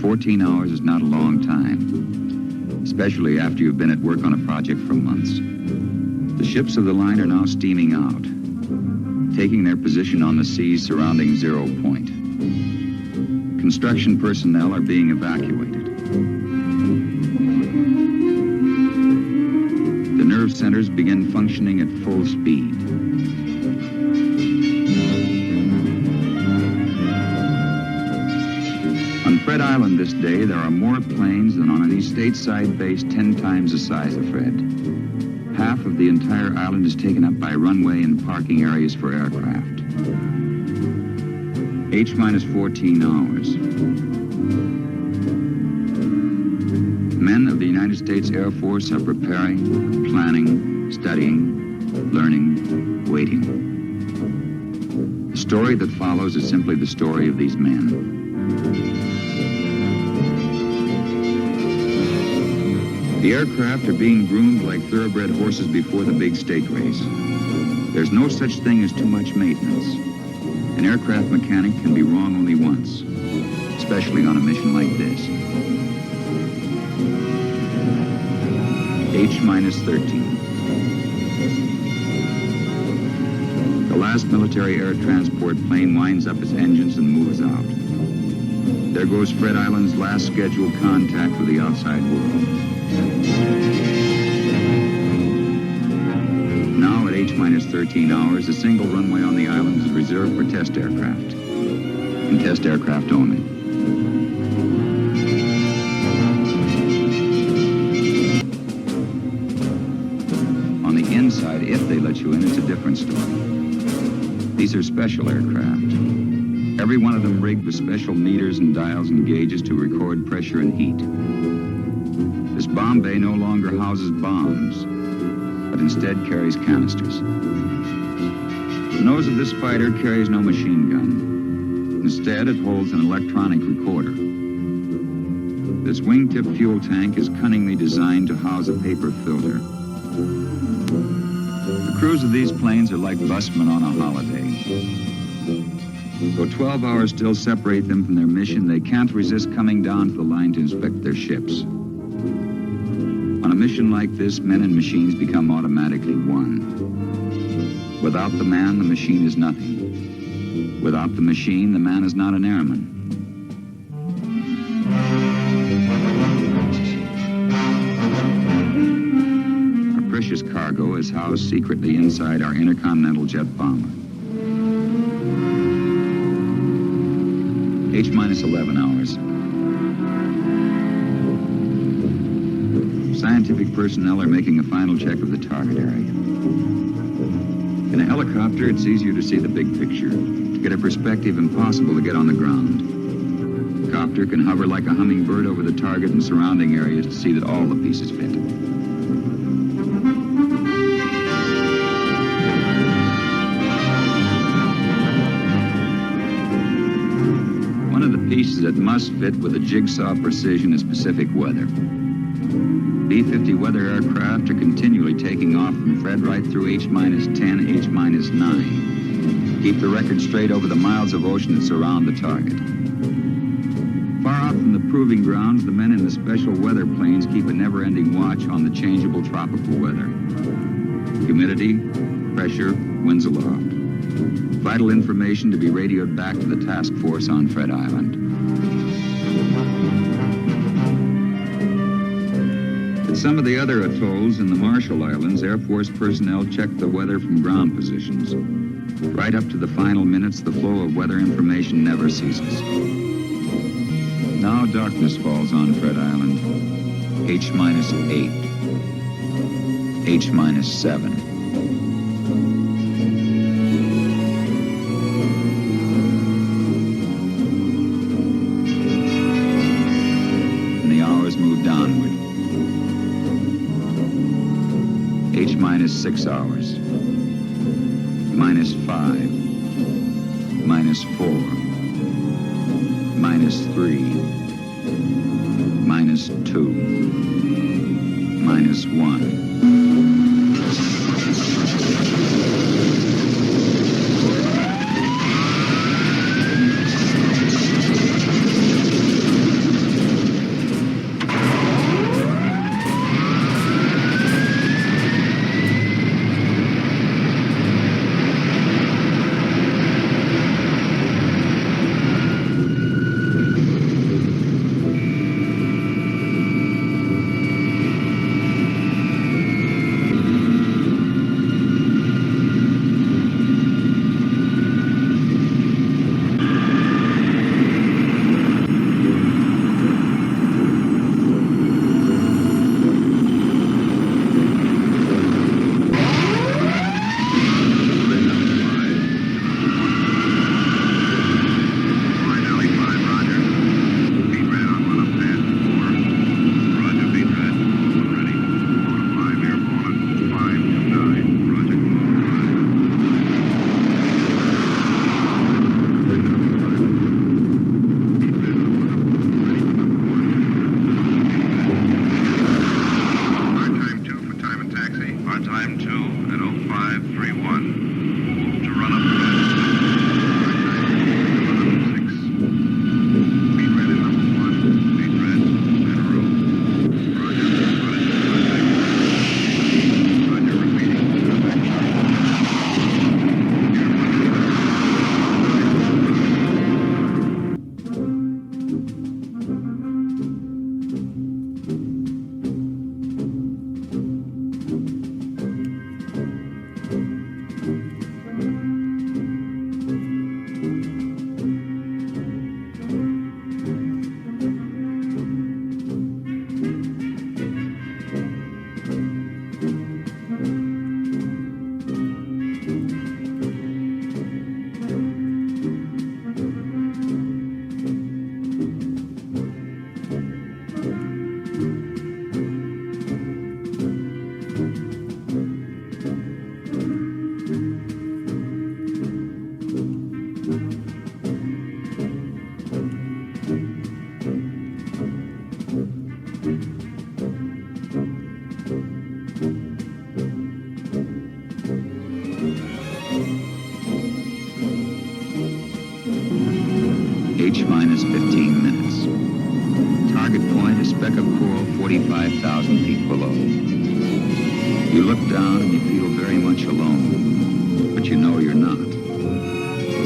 14 hours is not a long time, especially after you've been at work on a project for months. The ships of the line are now steaming out, taking their position on the seas surrounding 0 point. Construction personnel are being evacuated. The nerve centers begin functioning at full speed. On Fred Island this day, there are more planes than on any stateside base 10 times the size of Fred. Half of the entire island is taken up by runway and parking areas for aircraft. H-14 hours. Men of the United States Air Force are preparing, planning, studying, learning, waiting. The story that follows is simply the story of these men. The aircraft are being groomed like thoroughbred horses before the big stake race. There's no such thing as too much maintenance. An aircraft mechanic can be wrong only once, especially on a mission like this. H-13. The last military air transport plane winds up its engines and moves out. There goes Fred Island's last scheduled contact with the outside world. Now at H-13 hours, a single runway on the island is reserved for test aircraft, and test aircraft only. On the inside, if they let you in, it's a different story. These are special aircraft. Every one of them rigged with special meters and dials and gauges to record pressure and heat. This bomb bay no longer houses bombs, but instead carries canisters. The nose of this fighter carries no machine gun. Instead, it holds an electronic recorder. This wingtip fuel tank is cunningly designed to house a paper filter. The crews of these planes are like busmen on a holiday. Though 12 hours still separate them from their mission, they can't resist coming down to the line to inspect their ships. On a mission like this, men and machines become automatically one. Without the man, the machine is nothing. Without the machine, the man is not an airman. Our precious cargo is housed secretly inside our intercontinental jet bomber. H-11 hours. Scientific personnel are making a final check of the target area. In a helicopter, it's easier to see the big picture, to get a perspective impossible to get on the ground. The copter can hover like a hummingbird over the target and surrounding areas to see that all the pieces fit. One of the pieces that must fit with a jigsaw precision is Pacific weather. B-50 weather aircraft are continually taking off from Fred right through H-10, H-9. Keep the record straight over the miles of ocean that surround the target. Far out from the proving grounds, the men in the special weather planes keep a never-ending watch on the changeable tropical weather. Humidity, pressure, winds aloft. Vital information to be radioed back to the task force on Fred Island. At some of the other atolls in the Marshall Islands, Air Force personnel check the weather from ground positions. Right up to the final minutes, the flow of weather information never ceases. Now darkness falls on Fred Island. H-8. H-7. And the hours move downward. H-6 hours. -5. minus 4, minus 3, minus 2, minus 1. H minus 15 minutes. Target point, a speck of coral 45,000 feet below. You look down and you feel very much alone, but you know you're not.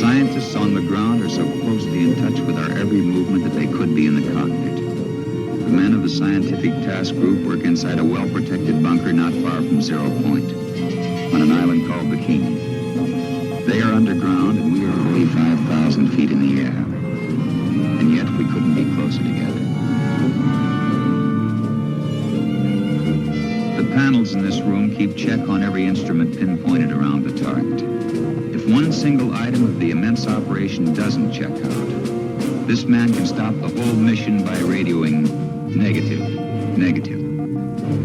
Scientists on the ground are so closely in touch with our every movement that they could be in the cockpit. The men of the scientific task group work inside a well-protected bunker not far from 0 point, on an island called Bikini. They are underground and we are only 5,000 feet in the air. And yet we couldn't be closer together. The panels in this room keep check on every instrument pinpointed around the target. If one single item of the immense operation doesn't check out, this man can stop the whole mission by radioing negative, negative.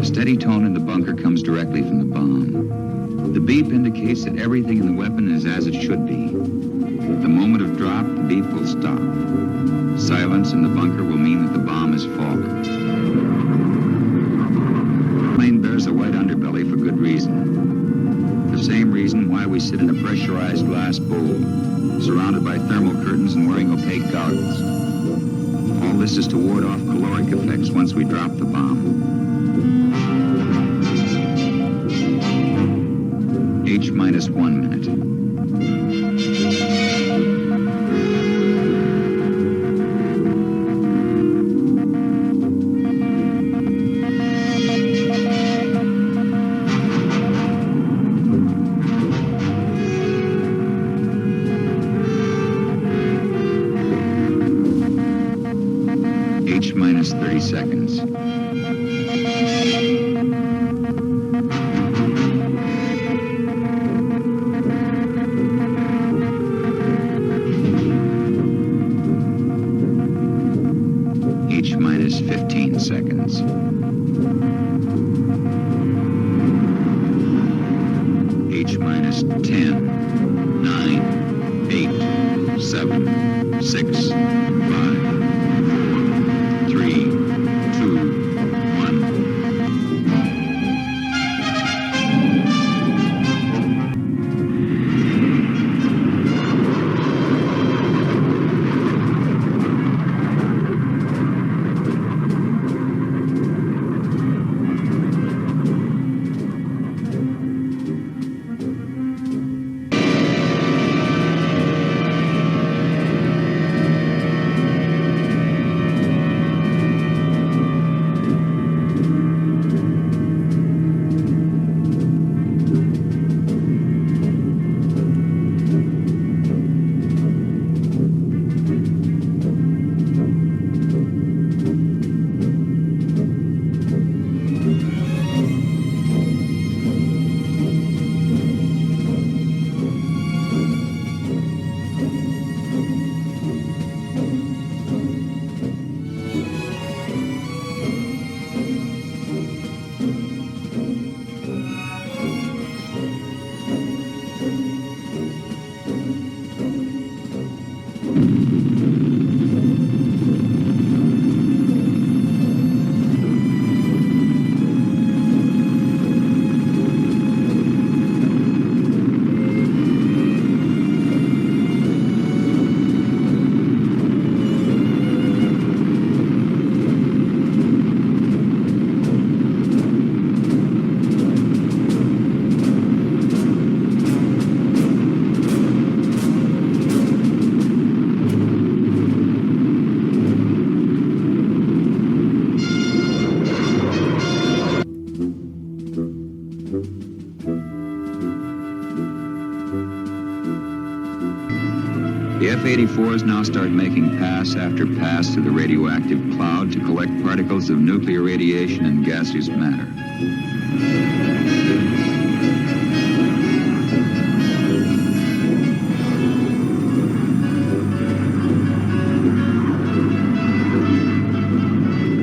The steady tone in the bunker comes directly from the bomb. The beep indicates that everything in the weapon is as it should be. At the moment of drop, the beep will stop. Silence in the bunker will mean that the bomb has fallen. The plane bears a white underbelly for good reason. The same reason why we sit in a pressurized glass bowl, surrounded by thermal curtains and wearing opaque goggles. All this is to ward off caloric effects once we drop the bomb. H minus 1 minute. H minus 30 seconds. H minus 15 seconds. H minus 10, 9, 8, The F-84s now start making pass after pass through the radioactive cloud to collect particles of nuclear radiation and gaseous matter.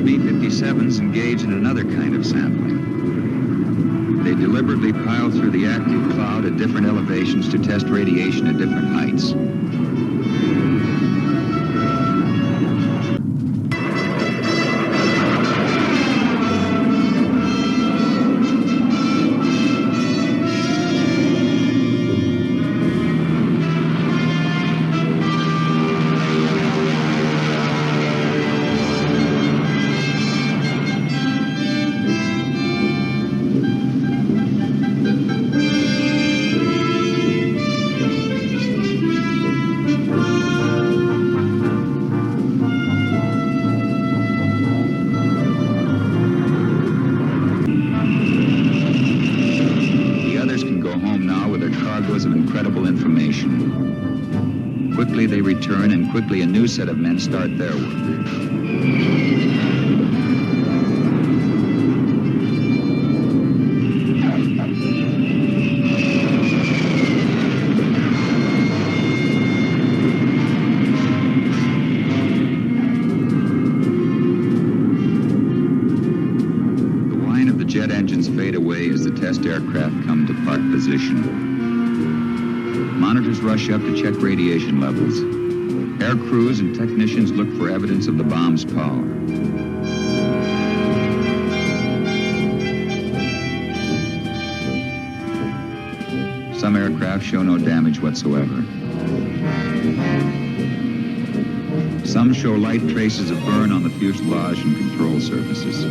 B-57s engage in another kind of sampling. They deliberately pile through the active cloud at different elevations to test radiation at different heights. Of incredible information. Quickly they return, and quickly a new set of men start their work. The whine of the jet engines fade away as the test aircraft come to park position. Monitors rush up to check radiation levels. Air crews and technicians look for evidence of the bomb's power. Some aircraft show no damage whatsoever. Some show light traces of burn on the fuselage and control surfaces.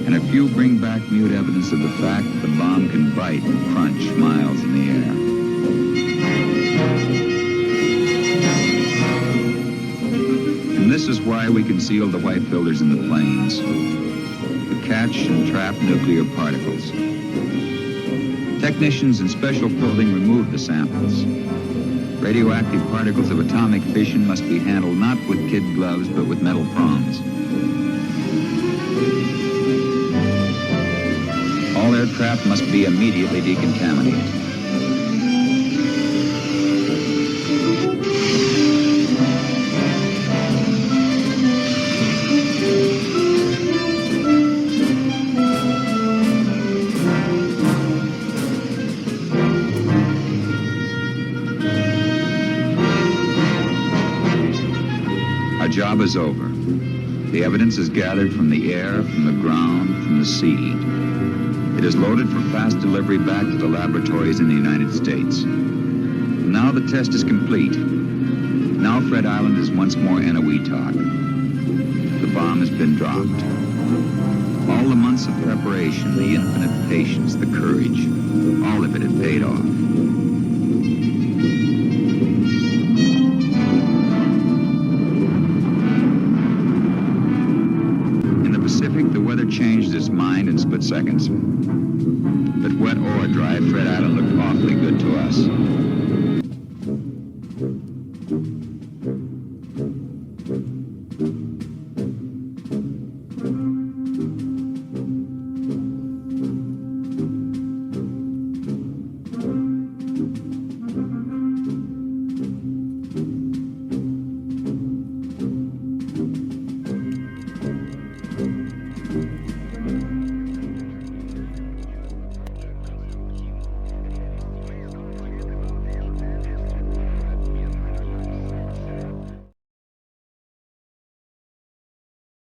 And a few bring back mute evidence of the fact that the bomb can bite and crunch miles in the air. And this is why we conceal the white filters in the planes, to catch and trap nuclear particles. Technicians in special clothing remove the samples. Radioactive particles of atomic fission must be handled not with kid gloves, but with metal prongs. All aircraft must be immediately decontaminated. Our job is over. The evidence is gathered from the air, from the ground, from the sea. It is loaded for fast delivery back to the laboratories in the United States. Now the test is complete. Now Fred Island is once more Eniwetok. The bomb has been dropped. All the months of preparation, the infinite patience, the courage, all of it had paid off. The weather changed its mind in split seconds.